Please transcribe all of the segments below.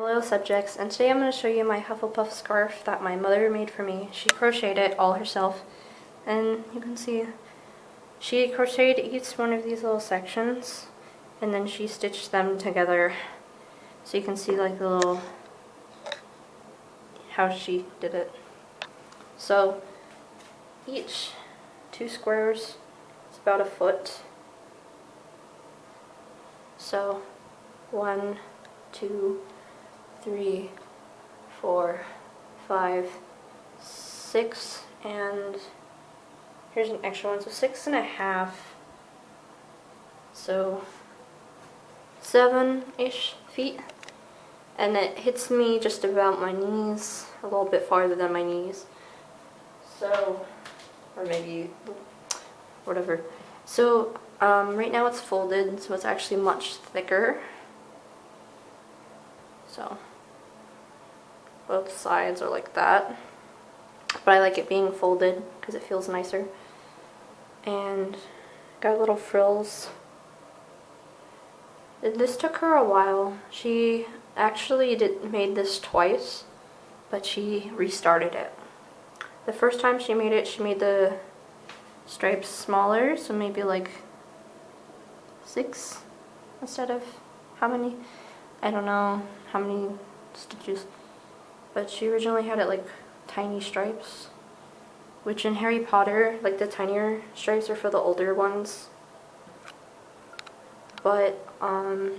Little Subjects, and today I'm going to show you my HufflePuff scarf that my mother made for me. She crocheted it all herself, and you can see she crocheted each one of these little sections, and then she stitched them together so you can see like the little, how she did it. So each 2 squares is about 1 foot. So 1, 2, 3, 4, 5, 6, and here's an extra one, so 6.5. So 7-ish feet, and it hits me just about my knees, a little bit farther than my knees. So, or maybe whatever. So right now it's folded, so it's actually much thicker. So both sides are like that, but I like it being folded because it feels nicer. And got little frills. This took her a while. She actually made this twice, but she restarted it. The first time she made it, she made the stripes smaller, so maybe like 6 instead of how many? I don't know how many stitches, but she originally had it like tiny stripes, which in Harry Potter, like the tinier stripes are for the older ones. But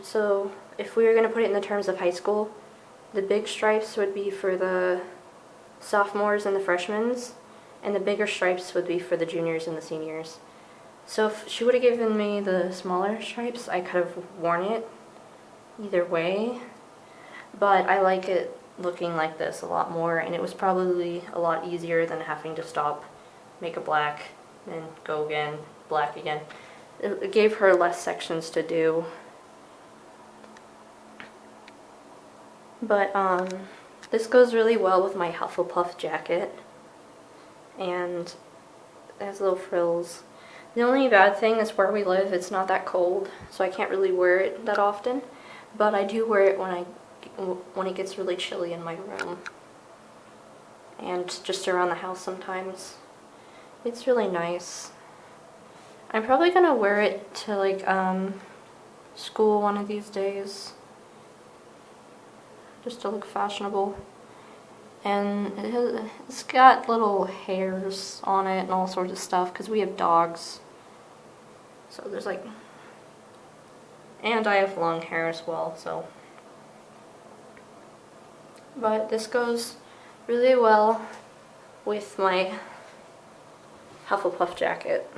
so if we were going to put it in the terms of high school, the big stripes would be for the sophomores and the freshmen, and the bigger stripes would be for the juniors and the seniors. So if she would have given me the smaller stripes, I could have worn it either way, but I like it looking like this a lot more, and it was probably a lot easier than having to stop, make a black, and go again, black again. It gave her less sections to do. But this goes really well with my HufflePuff jacket, and it has little frills. The only bad thing is where we live, it's not that cold, so I can't really wear it that often, but I do wear it when it gets really chilly in my room, and just around the house sometimes. It's really nice. I'm probably gonna wear it to like school one of these days, just to look fashionable. And it's got little hairs on it and all sorts of stuff because we have dogs. So there's like, and I have long hair as well, so. But this goes really well with my HufflePuff jacket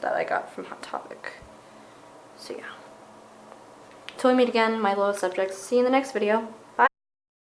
that I got from Hot Topic. So yeah. Till we meet again, my little subjects. See you in the next video.